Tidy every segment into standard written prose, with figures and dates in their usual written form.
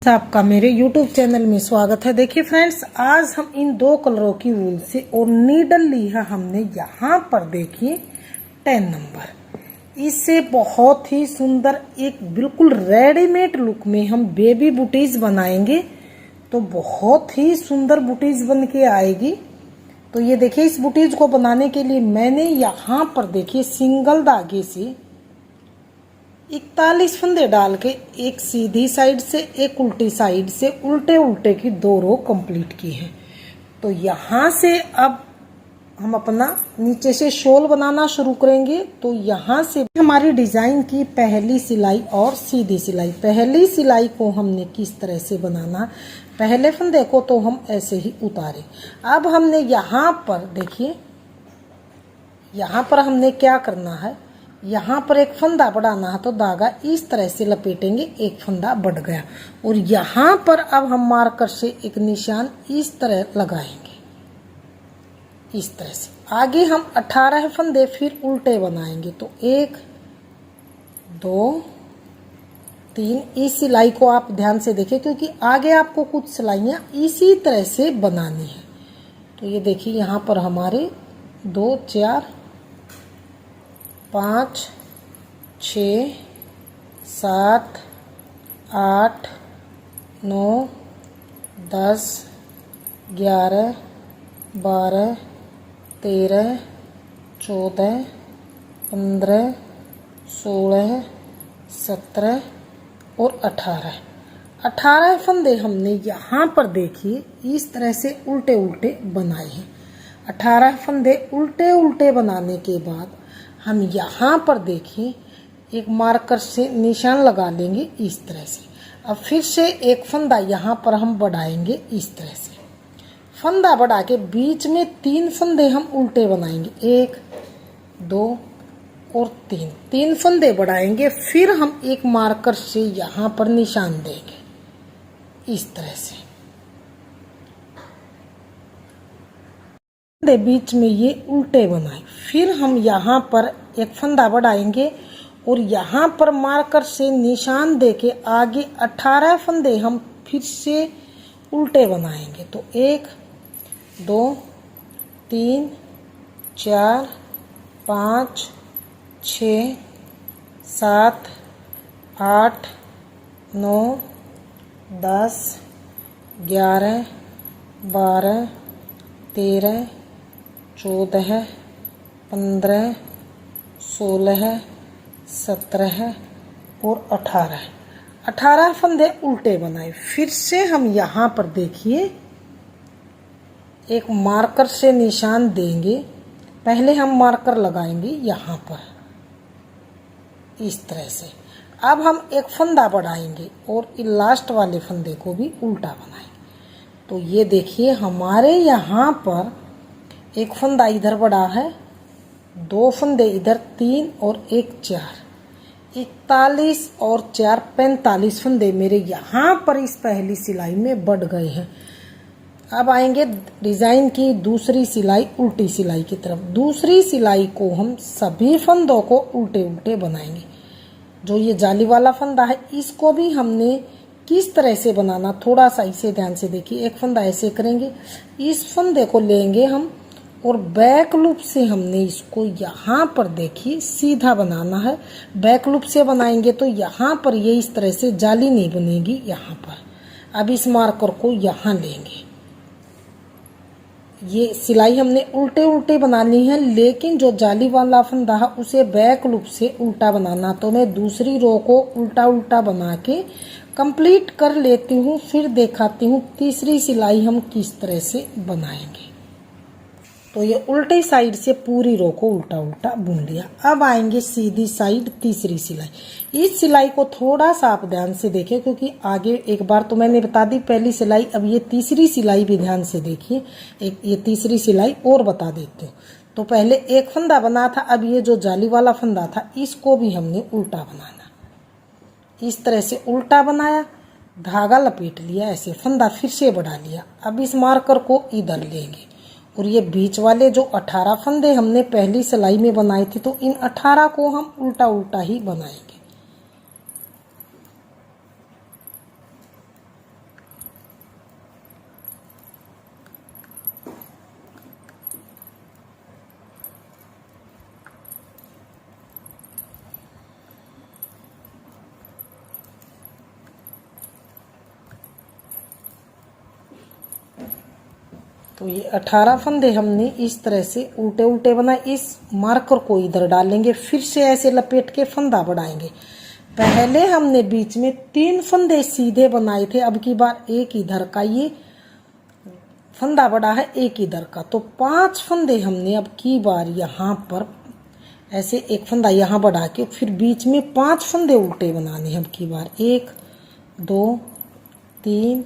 आपका मेरे YouTube channel में स्वागत है। देखिए फ्रेंड्स, आज हम इन दो कलरों की वूल से और नीडल ली है हमने यहाँ पर। देखिए 10 नंबर, इससे बहुत ही सुंदर एक बिल्कुल रेडीमेड लुक में हम बेबी बूटीज बनाएंगे तो बहुत ही सुंदर बूटीज बन के आएगी। तो ये देखिए, इस बूटीज को बनाने के लिए मैंने यहाँ पर देखिए सिंगल धागे से 41 फंदे डाल के एक सीधी साइड से एक उल्टी साइड से उल्टे उल्टे की 2 रो कंप्लीट की है। तो यहाँ से अब हम अपना नीचे से शॉल बनाना शुरू करेंगे। तो यहाँ से हमारी डिजाइन की पहली सिलाई और सीधी सिलाई। पहली सिलाई को हमने किस तरह से बनाना, पहले फंदे को तो हम ऐसे ही उतारे। अब हमने यहाँ पर देखिए, यहाँ पर हमने क्या करना है, यहाँ पर एक फंदा बढ़ाना है तो धागा इस तरह से लपेटेंगे, एक फंदा बढ़ गया। और यहाँ पर अब हम मार्कर से एक निशान इस तरह लगाएंगे, इस तरह से। आगे हम 18 फंदे फिर उल्टे बनाएंगे। तो 1 2 3। इस सिलाई को आप ध्यान से देखें क्योंकि आगे आपको कुछ सिलाइयाँ इसी तरह से बनानी है। तो ये देखिए, यहाँ पर हमारे 2 4 5 6 7 8 9 10 11 12 13 14 15 16 17 और 18 फंदे हमने यहाँ पर देखिए इस तरह से उल्टे उल्टे बनाए हैं। 18 फंदे उल्टे उल्टे बनाने के बाद हम यहाँ पर देखिए एक मार्कर से निशान लगा लेंगे इस तरह से। अब फिर से एक फंदा यहाँ पर हम बढ़ाएंगे इस तरह से। फंदा बढ़ा के बीच में 3 फंदे हम उल्टे बनाएंगे, 1 2 और 3 फंदे बढ़ाएंगे। फिर हम एक मार्कर से यहाँ पर निशान देंगे इस तरह से। बीच में ये उल्टे बनाए। फिर हम यहाँ पर एक फंदा बढ़ाएंगे और यहाँ पर मार्कर से निशान देके आगे 18 फंदे हम फिर से उल्टे बनाएंगे। तो 1 2 3 4 5 6 7 8 9 10 11 12 13 14 15 16 17 और 18 फंदे उल्टे बनाए। फिर से हम यहाँ पर देखिए एक मार्कर से निशान देंगे। पहले हम मार्कर लगाएंगे यहाँ पर इस तरह से। अब हम एक फंदा बढ़ाएंगे और लास्ट वाले फंदे को भी उल्टा बनाएंगे। तो ये देखिए, हमारे यहाँ पर एक फंदा इधर बढ़ा है, 2 फंदे इधर, 3 और 1 4, 41 और 4 45 फंदे मेरे यहाँ पर इस पहली सिलाई में बढ़ गए हैं। अब आएंगे डिजाइन की दूसरी सिलाई, उल्टी सिलाई की तरफ। दूसरी सिलाई को हम सभी फंदों को उल्टे उल्टे बनाएंगे। जो ये जाली वाला फंदा है इसको भी हमने किस तरह से बनाना, थोड़ा सा इसे ध्यान से देखिए। एक फंदा ऐसे करेंगे, इस फंदे को लेंगे हम और बैक लूप से हमने इसको यहाँ पर देखिए सीधा बनाना है। बैक लूप से बनाएंगे तो यहाँ पर ये इस तरह से जाली नहीं बनेगी यहाँ पर। अब इस मार्कर को यहाँ लेंगे। ये सिलाई हमने उल्टे उल्टे बनानी है, लेकिन जो जाली वाला फंदा है उसे बैक लूप से उल्टा बनाना। तो मैं दूसरी रो को उल्टा उल्टा बना के कंप्लीट कर लेती हूँ, फिर दिखाती हूँ तीसरी सिलाई हम किस तरह से बनाएंगे। तो ये उल्टी साइड से पूरी रो को उल्टा उल्टा बुन लिया। अब आएंगे सीधी साइड तीसरी सिलाई। इस सिलाई को थोड़ा सा आप ध्यान से देखें क्योंकि आगे एक बार तो मैंने बता दी पहली सिलाई, अब ये तीसरी सिलाई भी ध्यान से देखिए। एक ये तीसरी सिलाई और बता देती हूँ। तो पहले एक फंदा बना था, अब ये जो जाली वाला फंदा था इसको भी हमने उल्टा बनाना। इस तरह से उल्टा बनाया, धागा लपेट लिया, ऐसे फंदा फिर से बढ़ा लिया। अब इस मार्कर को इधर लेंगे और ये बीच वाले जो 18 फंदे हमने पहली सिलाई में बनाए थे तो इन 18 को हम उल्टा उल्टा ही बनाएंगे। तो ये 18 फंदे हमने इस तरह से उल्टे उल्टे बनाए। इस मार्कर को इधर डालेंगे, फिर से ऐसे लपेट के फंदा बढ़ाएंगे। पहले हमने बीच में 3 फंदे सीधे बनाए थे, अब की बार एक इधर का ये फंदा बड़ा है, एक इधर का, तो 5 फंदे हमने अब की बार यहाँ पर ऐसे एक फंदा यहाँ बढ़ा के फिर बीच में 5 फंदे उल्टे बनाने हैं। अब की बार 1 2 3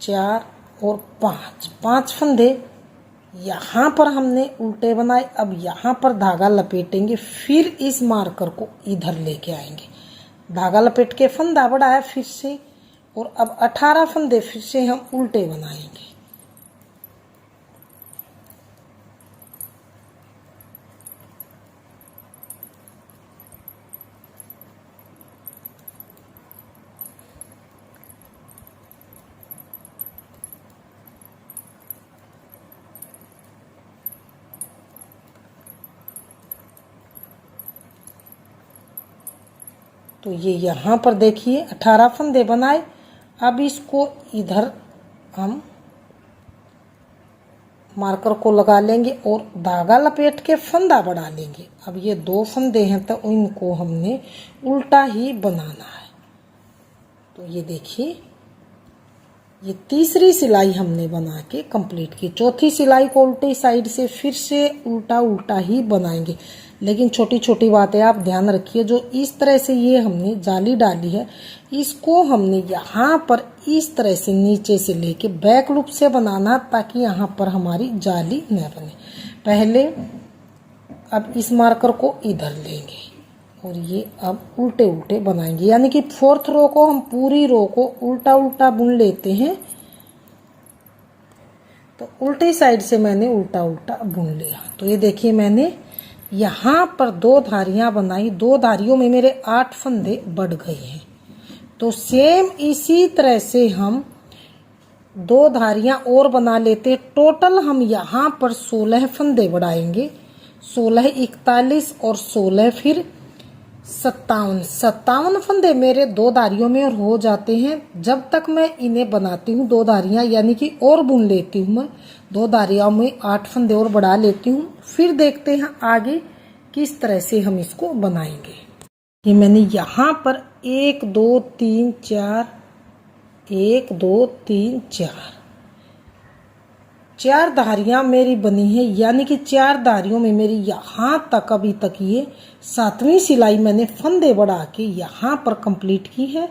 4 और 5 फंदे यहाँ पर हमने उल्टे बनाए। अब यहाँ पर धागा लपेटेंगे, फिर इस मार्कर को इधर लेके आएंगे, धागा लपेट के फंदा बढ़ाया फिर से, और अब 18 फंदे फिर से हम उल्टे बनाएंगे। तो ये यहाँ पर देखिए 18 फंदे बनाए। अब इसको इधर हम मार्कर को लगा लेंगे और धागा लपेट के फंदा बढ़ा लेंगे। अब ये 2 फंदे हैं तो इनको हमने उल्टा ही बनाना है। तो ये देखिए ये तीसरी सिलाई हमने बना के कंप्लीट की। चौथी सिलाई को उल्टी साइड से फिर से उल्टा उल्टा ही बनाएंगे, लेकिन छोटी छोटी बातें आप ध्यान रखिए। जो इस तरह से ये हमने जाली डाली है, इसको हमने यहाँ पर इस तरह से नीचे से लेके बैक लूप से बनाना, ताकि यहाँ पर हमारी जाली न बने। पहले अब इस मार्कर को इधर लेंगे और ये अब उल्टे उल्टे बनाएंगे, यानी कि 4th रो को हम पूरी रो को उल्टा उल्टा बुन लेते हैं। तो उल्टी साइड से मैंने उल्टा उल्टा बुन लिया। तो ये देखिए मैंने यहाँ पर 2 धारियां बनाई, 2 धारियों में मेरे 8 फंदे बढ़ गए हैं। तो सेम इसी तरह से हम 2 धारियां और बना लेते। टोटल हम यहाँ पर 16 फंदे बढ़ाएंगे, 16 41 और 16 फिर 57 फंदे मेरे 2 धारियों में और हो जाते हैं। जब तक मैं इन्हें बनाती हूँ 2 धारियां, यानी कि और बुन लेती हूँ मैं 2 धारियों में 8 फंदे और बढ़ा लेती हूँ। फिर देखते हैं आगे किस तरह से हम इसको बनाएंगे। ये मैंने यहाँ पर 1 2 3 4 1 2 3 4 धारियां मेरी बनी है, यानी कि 4 धारियों में मेरी यहाँ तक अभी तक ये 7वीं सिलाई मैंने फंदे बढ़ा के यहाँ पर कंप्लीट की है।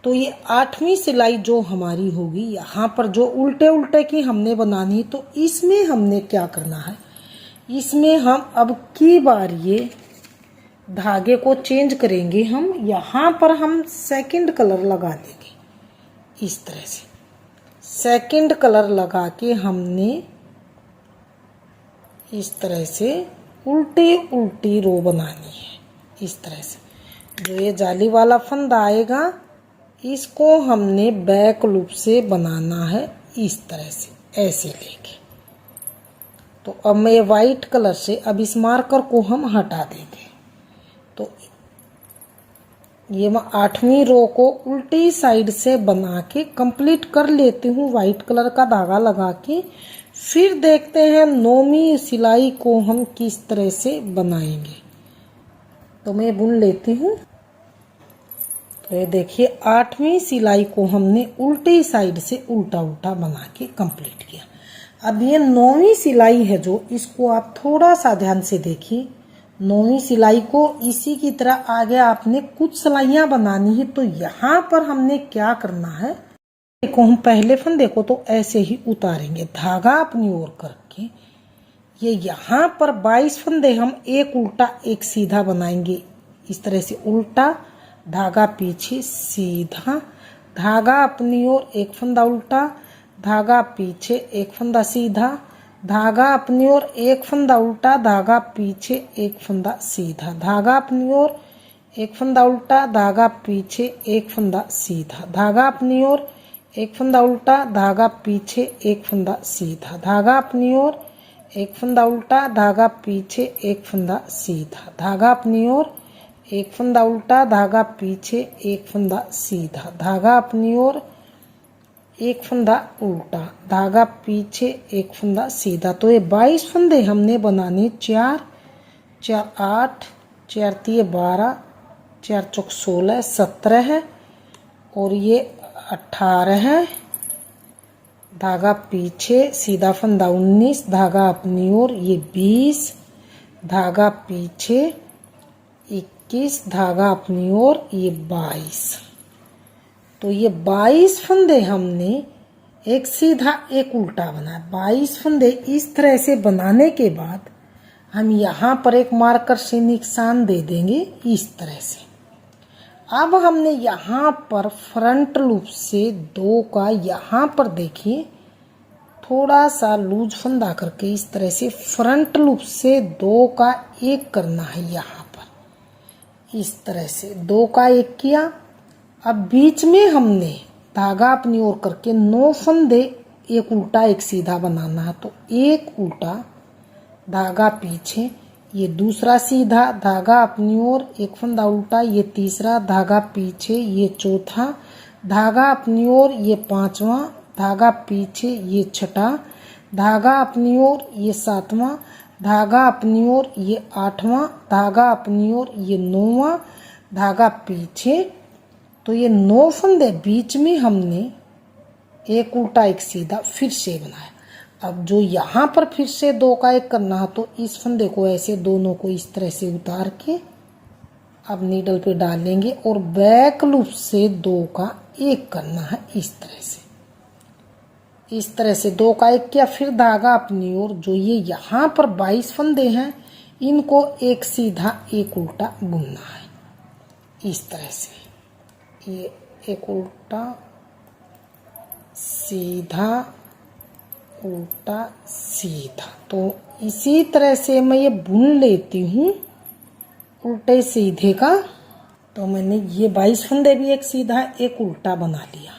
तो ये 8वीं सिलाई जो हमारी होगी, यहाँ पर जो उल्टे उल्टे की हमने बनानी, तो इसमें हमने क्या करना है, इसमें हम अब की बार ये धागे को चेंज करेंगे। हम यहाँ पर हम सेकंड कलर लगा देंगे। इस तरह से सेकंड कलर लगा के हमने इस तरह से उल्टी उल्टी रो बनानी है। इस तरह से जो ये जाली वाला फंदा आएगा, इसको हमने बैक लूप से बनाना है इस तरह से ऐसे लेके। तो अब मैं वाइट कलर से अब इस मार्कर को हम हटा देंगे। तो ये मैं 8वीं रो को उल्टी साइड से बना के कंप्लीट कर लेती हूँ वाइट कलर का धागा लगा के। फिर देखते हैं 9वीं सिलाई को हम किस तरह से बनाएंगे। तो मैं बुन लेती हूँ। तो ये देखिए 8वीं सिलाई को हमने उल्टी साइड से उल्टा उल्टा बना के कंप्लीट किया। अब ये 9वीं सिलाई है जो, इसको आप थोड़ा सा ध्यान से देखिए। 9वीं सिलाई को इसी की तरह आगे आपने कुछ सिलाइयां बनानी है। तो यहाँ पर हमने क्या करना है, देखो हम पहले फंदे को तो ऐसे ही उतारेंगे, धागा अपनी ओर करके। ये यहाँ पर 22 फंदे हम एक उल्टा एक सीधा बनाएंगे। इस तरह से उल्टा धागा पीछे सीधा, धागा अपनी ओर एक फंदा उल्टा, धागा पीछे एक फंदा सीधा, धागा अपनी ओर एक फंदा उल्टा, धागा पीछे एक फंदा सीधा, धागा अपनी ओर एक फंदा उल्टा, धागा पीछे एक फंदा सीधा, धागा अपनी ओर एक फंदा उल्टा, धागा पीछे एक फंदा सीधा, धागा अपनी ओर एक फंदा उल्टा, धागा पीछे एक फंदा सीधा, धागा अपनी ओर एक फंदा उल्टा, धागा पीछे एक फंदा सीधा, धागा अपनी ओर एक फंदा उल्टा, धागा पीछे, एक फंदा सीधा। तो ये 22 फंदे हमने बनाने। 4 4 8, 4 3 12, 4 चौक 16, 17 है और ये 18 है। धागा पीछे, सीधा फंदा 19, धागा अपनी ओर, ये 20, धागा पीछे 21, धागा अपनी ओर, ये 22। तो ये 22 फंदे हमने एक सीधा एक उल्टा बनाया। 22 फंदे इस तरह से बनाने के बाद हम यहाँ पर एक मार्कर से निशान दे देंगे इस तरह से। अब हमने यहाँ पर फ्रंट लूप से 2 का यहाँ पर देखिए थोड़ा सा लूज फंदा करके इस तरह से फ्रंट लूप से 2 का 1 करना है। यहाँ पर इस तरह से 2 का 1 किया। अब बीच में हमने धागा अपनी ओर करके 9 फंदे एक उल्टा एक सीधा बनाना है। तो एक उल्टा, धागा पीछे, ये दूसरा सीधा, धागा अपनी ओर, एक फंदा उल्टा, ये तीसरा, धागा पीछे, ये चौथा, धागा अपनी ओर, ये 5वां, धागा पीछे, ये 6ठा, धागा अपनी ओर, ये 7वां, धागा अपनी ओर, ये 8वां, धागा अपनी ओर, ये 9वां, धागा पीछे। तो ये 9 फंदे बीच में हमने एक उल्टा एक सीधा फिर से बनाया। अब जो यहाँ पर फिर से 2 का 1 करना है तो इस फंदे को ऐसे दोनों को इस तरह से उतार के अब नीडल पे डालेंगे और बैक लूप से 2 का 1 करना है इस तरह से। इस तरह से 2 का 1 किया, फिर धागा अपनी ओर, जो ये यहाँ पर 22 फंदे हैं इनको एक सीधा एक उल्टा बुनना है इस तरह से। ये एक उल्टा सीधा उल्टा सीधा। तो इसी तरह से मैं ये बुन लेती हूँ उल्टे सीधे का। तो मैंने ये 22 फंदे भी एक सीधा एक उल्टा बना लिया।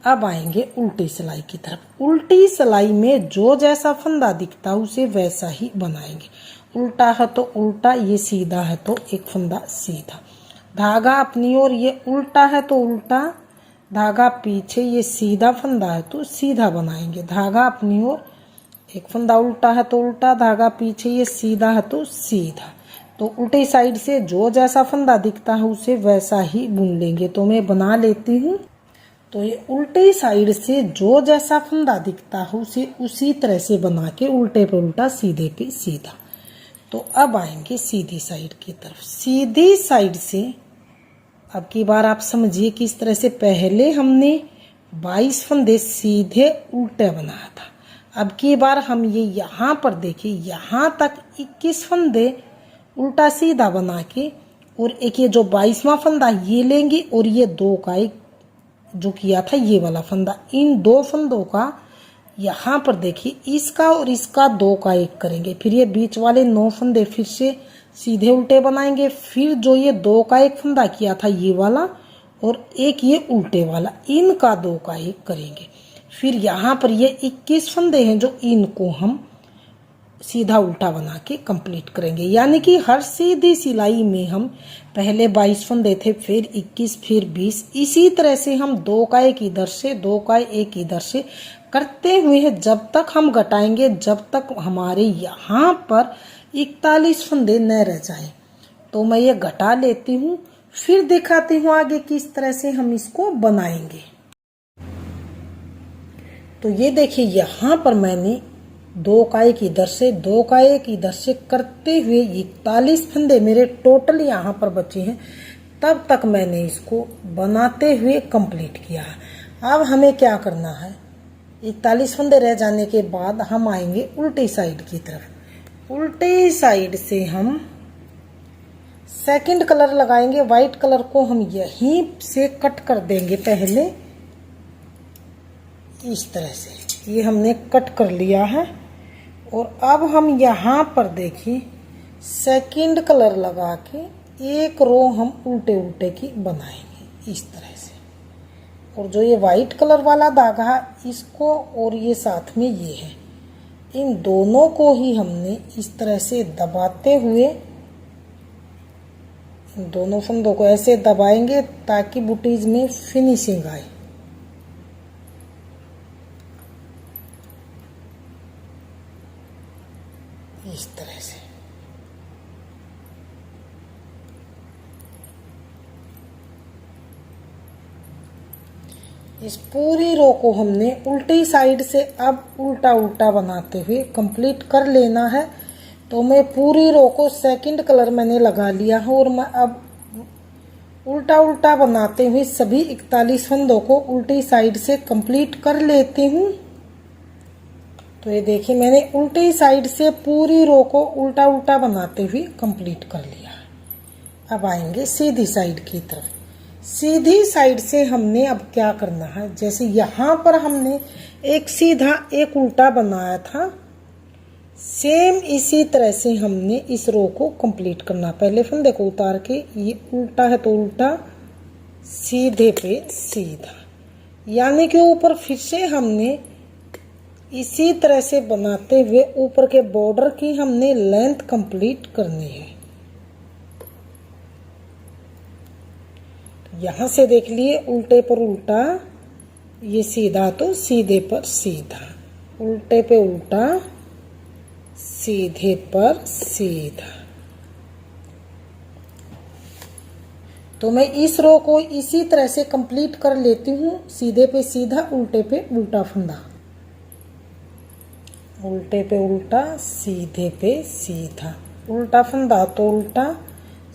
अब आएंगे उल्टी सिलाई की तरफ। उल्टी सिलाई में जो जैसा फंदा दिखता है उसे वैसा ही बनाएंगे। उल्टा है तो उल्टा, ये सीधा है तो एक फंदा सीधा, धागा अपनी ओर, ये उल्टा है तो उल्टा, धागा पीछे, ये सीधा फंदा है तो सीधा बनाएंगे। धागा अपनी ओर, एक फंदा उल्टा है तो उल्टा, धागा पीछे, ये सीधा है तो सीधा। तो उल्टी साइड से जो जैसा फंदा दिखता है उसे वैसा ही बुन लेंगे। तो मैं बना लेती हूँ। तो ये उल्टी साइड से जो जैसा फंदा दिखता है उसे उसी तरह से बना के उल्टे पे उल्टा, सीधे पे सीधा। तो अब आएंगे सीधी साइड की तरफ। सीधी साइड से अब की बार आप समझिए कि इस तरह से पहले हमने 22 फंदे सीधे उल्टे बनाया था। अब की बार हम ये यहाँ पर देखिए, यहाँ तक 21 फंदे उल्टा सीधा बना के और एक ये जो 22वां फंदा ये लेंगे और ये 2 का 1 जो किया था ये वाला फंदा, इन 2 फंदों का यहाँ पर देखिए इसका और इसका 2 का 1 करेंगे। फिर ये बीच वाले 9 फंदे फिर से सीधे उल्टे बनाएंगे। फिर जो ये 2 का 1 फंदा किया था ये वाला और एक ये उल्टे वाला, इनका 2 का 1 करेंगे। फिर यहाँ पर ये 21 फंदे हैं जो इनको हम सीधा उल्टा बना के कंप्लीट करेंगे। यानी कि हर सीधी सिलाई में हम पहले 22 फंदे थे, फिर 21, फिर 20, इसी तरह से हम 2 का 1 इधर से, 2 का 1 इधर से करते हुए जब तक हम घटाएंगे, जब तक हमारे यहाँ पर 41 फंदे न रह जाए। तो मैं ये घटा लेती हूँ, फिर दिखाती हूँ आगे किस तरह से हम इसको बनाएंगे। तो ये देखिए यहाँ पर मैंने 2 का 1 इधर से, 2 का 1 इधर से करते हुए 41 फंदे मेरे टोटल यहाँ पर बचे हैं। तब तक मैंने इसको बनाते हुए कंप्लीट किया है। अब हमें क्या करना है, 41 फंदे रह जाने के बाद हम आएंगे उल्टी साइड की तरफ। उल्टी साइड से हम सेकंड कलर लगाएंगे। वाइट कलर को हम यहीं से कट कर देंगे पहले, इस तरह से ये हमने कट कर लिया है। और अब हम यहाँ पर देखिए सेकंड कलर लगा के एक रो हम उल्टे उल्टे की बनाएंगे इस तरह से। और जो ये वाइट कलर वाला धागा है इसको और ये साथ में ये है, इन दोनों को ही हमने इस तरह से दबाते हुए, इन दोनों फंदों को ऐसे दबाएंगे ताकि बूटीज में फिनिशिंग आए। इस पूरी रो को हमने उल्टी साइड से अब उल्टा उल्टा बनाते हुए कंप्लीट कर लेना है। तो मैं पूरी रो को सेकंड कलर मैंने लगा लिया है और मैं अब उल्टा उल्टा बनाते हुए सभी 41 फंदों को उल्टी साइड से कंप्लीट कर लेती हूँ। तो ये देखिए मैंने उल्टी साइड से पूरी रो को उल्टा उल्टा बनाते हुए कंप्लीट कर लिया। अब आएंगे सीधी साइड की तरफ। सीधी साइड से हमने अब क्या करना है, जैसे यहाँ पर हमने एक सीधा एक उल्टा बनाया था, सेम इसी तरह से हमने इस रो को कंप्लीट करना। पहले फंदे को उतार के ये उल्टा है तो उल्टा, सीधे पे सीधा, यानी कि ऊपर फिर से हमने इसी तरह से बनाते हुए ऊपर के बॉर्डर की हमने लेंथ कंप्लीट करनी है। यहां से देख लिए उल्टे पर उल्टा, ये सीधा तो सीधे पर सीधा, उल्टे पे उल्टा, सीधे पर सीधा। तो मैं इस रो को इसी तरह से कंप्लीट कर लेती हूँ। सीधे पे सीधा, उल्टे पे उल्टा फंदा, उल्टे पे उल्टा, सीधे पे सीधा, उल्टा फंदा तो उल्टा,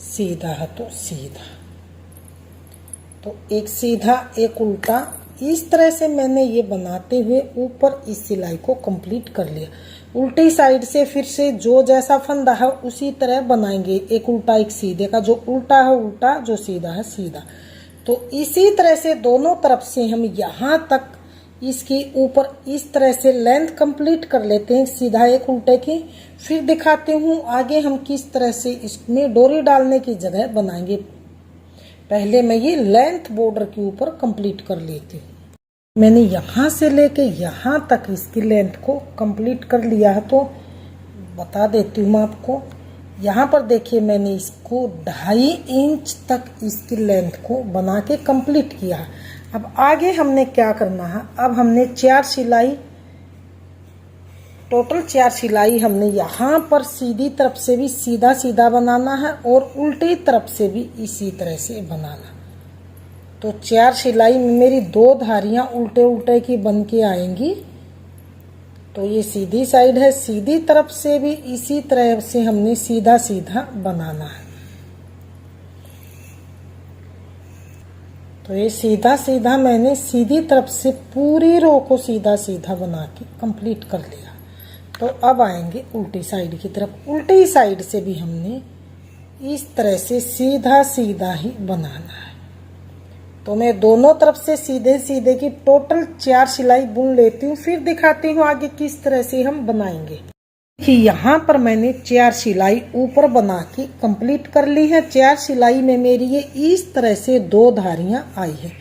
सीधा है तो सीधा। तो एक सीधा एक उल्टा, इस तरह से मैंने ये बनाते हुए ऊपर इस सिलाई को कंप्लीट कर लिया। उल्टी साइड से फिर से जो जैसा फंदा है उसी तरह बनाएंगे, एक उल्टा एक सीधे का, जो उल्टा है उल्टा, जो सीधा है सीधा। तो इसी तरह से दोनों तरफ से हम यहाँ तक इसकी ऊपर इस तरह से लेंथ कंप्लीट कर लेते हैं, सीधा एक उल्टे की। फिर दिखाते हूँ आगे हम किस तरह से इसमें डोरी डालने की जगह बनाएंगे। पहले मैं ये लेंथ बॉर्डर के ऊपर कंप्लीट कर लेती हूँ। मैंने यहाँ से लेके यहाँ तक इसकी लेंथ को कंप्लीट कर लिया है, तो बता देती हूँ मैं आपको। यहाँ पर देखिए मैंने इसको 2.5 इंच तक इसकी लेंथ को बना के कंप्लीट किया है। अब आगे हमने क्या करना है, अब हमने 4 सिलाई, टोटल 4 सिलाई हमने यहाँ पर सीधी तरफ से भी सीधा सीधा बनाना है और उल्टी तरफ से भी इसी तरह से बनाना। तो 4 सिलाई में मेरी 2 धारियां उल्टे उल्टे की बन के आएंगी। तो ये सीधी साइड है, सीधी तरफ से भी इसी तरह से हमने सीधा सीधा बनाना है। तो ये सीधा सीधा मैंने सीधी तरफ से पूरी रो को सीधा सीधा बना के कंप्लीट कर लिया। तो अब आएंगे उल्टी साइड की तरफ। उल्टी साइड से भी हमने इस तरह से सीधा सीधा ही बनाना है। तो मैं दोनों तरफ से सीधे सीधे की टोटल 4 सिलाई बुन लेती हूँ, फिर दिखाती हूँ आगे किस तरह से हम बनाएंगे। कि यहाँ पर मैंने 4 सिलाई ऊपर बना के कंप्लीट कर ली है। 4 सिलाई में मेरी ये इस तरह से 2 धारियां आई है।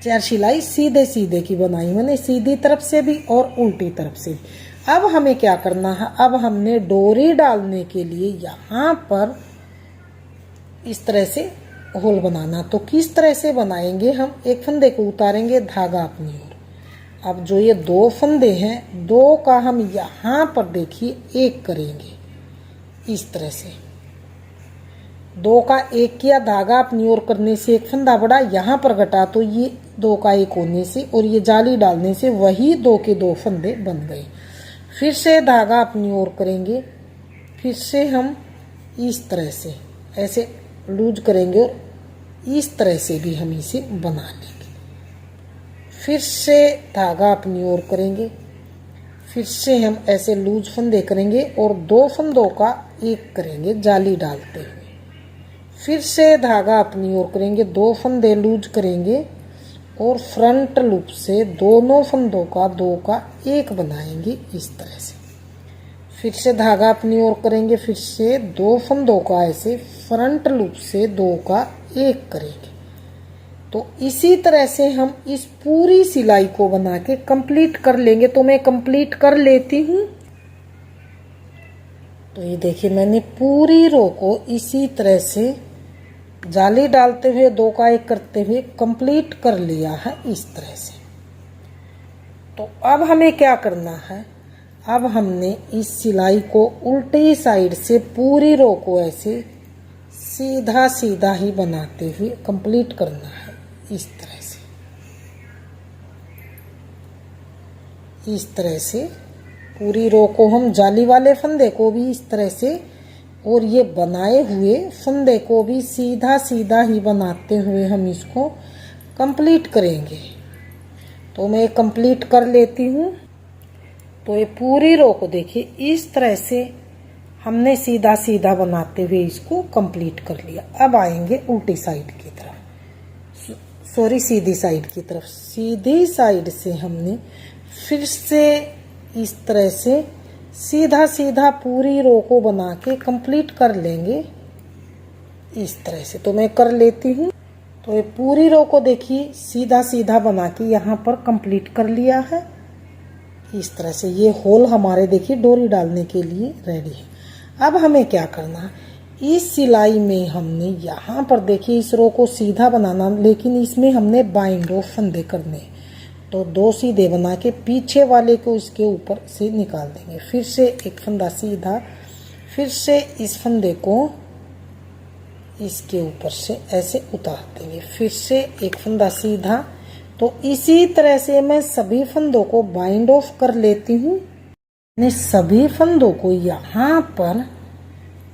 4 सिलाई सीधे सीधे की बनाई मैंने, सीधी तरफ से भी और उल्टी तरफ से भी। अब हमें क्या करना है, अब हमने डोरी डालने के लिए यहाँ पर इस तरह से होल बनाना। तो किस तरह से बनाएंगे, हम एक फंदे को उतारेंगे, धागा अपनी ओर। अब जो ये 2 फंदे हैं, 2 का हम यहाँ पर देखिए एक करेंगे इस तरह से। 2 का एक किया, धागा अपनी ओर करने से एक फंदा बढ़ा, यहाँ पर घटा तो ये 2 का एक होने से और ये जाली डालने से वही 2 के 2 फंदे बन गए। फिर से धागा अपनी ओर करेंगे, फिर से हम इस तरह से ऐसे लूज करेंगे और इस तरह से भी हम इसे बना लेंगे। फिर से धागा अपनी ओर करेंगे, फिर से हम ऐसे लूज फंदे करेंगे और 2 फंदों का एक करेंगे जाली डालते हुए। फिर से धागा अपनी ओर करेंगे, 2 फंदे लूज करेंगे और फ्रंट लूप से दोनों फंदों का 2 का एक बनाएंगे इस तरह से। फिर से धागा अपनी ओर करेंगे, फिर से 2 फंदों का ऐसे फ्रंट लूप से 2 का एक करेंगे। तो इसी तरह से हम इस पूरी सिलाई को बना के कंप्लीट कर लेंगे। तो मैं कंप्लीट कर लेती हूँ। तो ये देखिए मैंने पूरी रो को इसी तरह से जाली डालते हुए 2 का एक करते हुए कंप्लीट कर लिया है इस तरह से। तो अब हमें क्या करना है, अब हमने इस सिलाई को उल्टी साइड से पूरी रो को ऐसे सीधा सीधा ही बनाते हुए कंप्लीट करना है इस तरह से। इस तरह से पूरी रो को हम जाली वाले फंदे को भी इस तरह से और ये बनाए हुए फंदे को भी सीधा सीधा ही बनाते हुए हम इसको कंप्लीट करेंगे। तो मैं कंप्लीट कर लेती हूँ। तो ये पूरी रो को देखिए इस तरह से हमने सीधा सीधा बनाते हुए इसको कंप्लीट कर लिया। अब आएंगे उल्टी साइड की तरफ, सॉरी सीधी साइड की तरफ। सीधी साइड से हमने फिर से इस तरह से सीधा सीधा पूरी रो को बना के कंप्लीट कर लेंगे इस तरह से। तो मैं कर लेती हूँ। तो ये पूरी रो को देखिए सीधा सीधा बना के यहाँ पर कंप्लीट कर लिया है इस तरह से। ये होल हमारे देखिए डोरी डालने के लिए रेडी है। अब हमें क्या करना है, इस सिलाई में हमने यहाँ पर देखिए इस रो को सीधा बनाना, लेकिन इसमें हमने बाइंड ऑफ फंदे करने। तो 2 सीधे बना के पीछे वाले को इसके ऊपर से निकाल देंगे। फिर से एक फंदा सीधा, फिर से इस फंदे को इसके ऊपर से ऐसे उतार देंगे, फिर से एक फंदा सीधा। तो इसी तरह से मैं सभी फंदों को बाइंड ऑफ कर लेती हूँ। मैंने सभी फंदों को यहाँ पर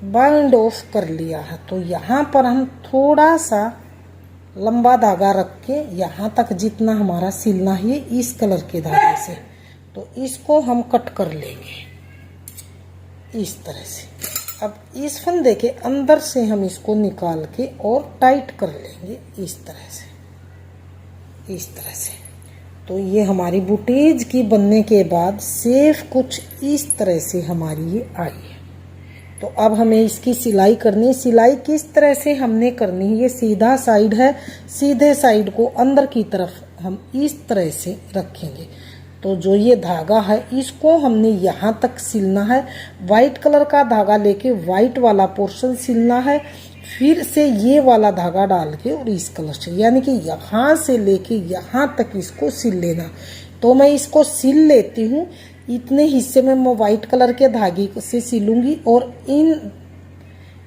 बाइंड ऑफ कर लिया है। तो यहाँ पर हम थोड़ा सा लंबा धागा रख के यहाँ तक जितना हमारा सिलना है इस कलर के धागे से, तो इसको हम कट कर लेंगे इस तरह से। अब इस फंदे के अंदर से हम इसको निकाल के और टाइट कर लेंगे इस तरह से, इस तरह से। तो ये हमारी बुटीज की बनने के बाद सेफ कुछ इस तरह से हमारी ये आई है। तो अब हमें इसकी सिलाई करनी है। सिलाई किस तरह से हमने करनी है, ये सीधा साइड है, सीधे साइड को अंदर की तरफ हम इस तरह से रखेंगे। तो जो ये धागा है इसको हमने यहाँ तक सिलना है। वाइट कलर का धागा लेके वाइट वाला पोर्शन सिलना है, फिर से ये वाला धागा डाल के और इस कलर से, यानी कि यहाँ से लेके यहाँ तक इसको सिल लेना। तो मैं इसको सिल लेती हूँ। इतने हिस्से में मैं वाइट कलर के धागे से सिलूंगी और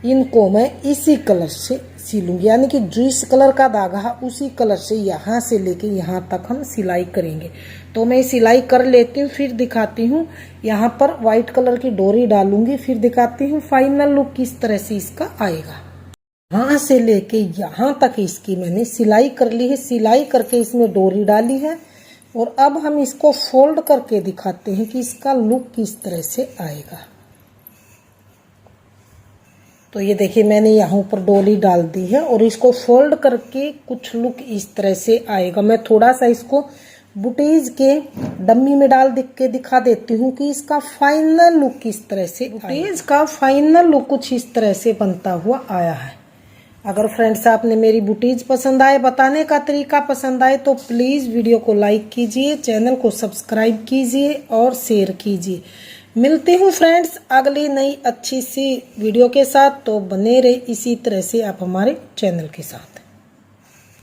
इनको मैं इसी कलर से सिलूंगी, यानी कि जिस कलर का धागा है उसी कलर से यहाँ से लेके यहाँ तक हम सिलाई करेंगे। तो मैं सिलाई कर लेती हूँ, फिर दिखाती हूँ। यहाँ पर वाइट कलर की डोरी डालूंगी, फिर दिखाती हूँ फाइनल लुक किस तरह से इसका आएगा। यहाँ से लेके यहाँ तक इसकी मैंने सिलाई कर ली है। सिलाई करके इसमें डोरी डाली है और अब हम इसको फोल्ड करके दिखाते हैं कि इसका लुक किस तरह से आएगा। तो ये देखिए मैंने यहाँ ऊपर डोरी डाल दी है और इसको फोल्ड करके कुछ लुक इस तरह से आएगा। मैं थोड़ा सा इसको बुटीज के डम्मी में डाल के दिखा देती हूँ कि इसका फाइनल लुक किस तरह से। बुटीज का फाइनल लुक कुछ इस तरह से बनता हुआ आया है। अगर फ्रेंड्स आपने मेरी बुटीज पसंद आए, बताने का तरीका पसंद आए, तो प्लीज़ वीडियो को लाइक कीजिए, चैनल को सब्सक्राइब कीजिए और शेयर कीजिए। मिलती हूँ फ्रेंड्स अगली नई अच्छी सी वीडियो के साथ। तो बने रहे इसी तरह से आप हमारे चैनल के साथ।